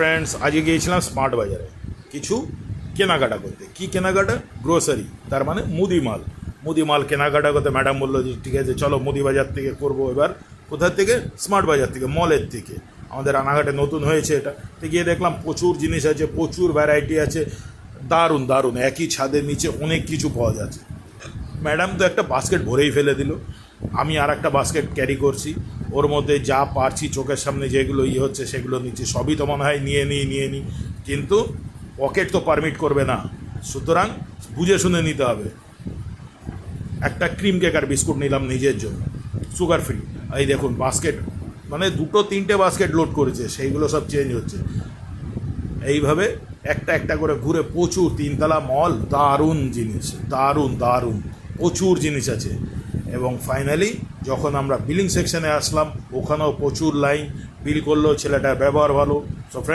Friends, আজকে গিয়েছিলাম smart বাজারে কিছু কেনাকাটা করতে। কি কেনাকাটা? গ্রোসারি, তার মানে মুদি মাল কেনাকাটা করতে। ম্যাডাম বললো যে ঠিক আছে চলো মুদি বাজার থেকে করবো। এবার কোথার থেকে? স্মার্ট বাজার থেকে, মলের থেকে। আমাদের রানাঘাটে নতুন হয়েছে এটা। তো গিয়ে দেখলাম প্রচুর জিনিস আছে, প্রচুর ভ্যারাইটি আছে, দারুণ দারুণ, একই ছাদের নিচে অনেক কিছু পাওয়া যাচ্ছে। ম্যাডাম তো একটা বাস্কেট ভরেই ফেলে দিল, আমি আর একটা বাস্কেট ক্যারি করছি। ওর মধ্যে যা পারছি চোখের সামনে যেগুলো হচ্ছে সেগুলো নিচ্ছি। সবই তো মনে হয় নিয়ে নিই, কিন্তু পকেট তো পারমিট করবে না, সুতরাং বুঝে শুনে নিতে হবে। একটা ক্রিম কেক আর বিস্কুট নিলাম নিজের জন্য, সুগার ফ্রি। এই দেখুন বাস্কেট, মানে 2-3টে বাস্কেট লোড করেছে, সেইগুলো সব চেঞ্জ হচ্ছে। এইভাবে একটা একটা করে ঘুরে প্রচুর 3তলা মল, দারুণ জিনিস, দারুণ প্রচুর জিনিস আছে। এবং ফাইনালি যখন আমরা বিলিং সেকশনে আসলাম, ওখানেও প্রচুর লাইন। বিল করলো, ছেলেটার ব্যবহার ভালো। So friend,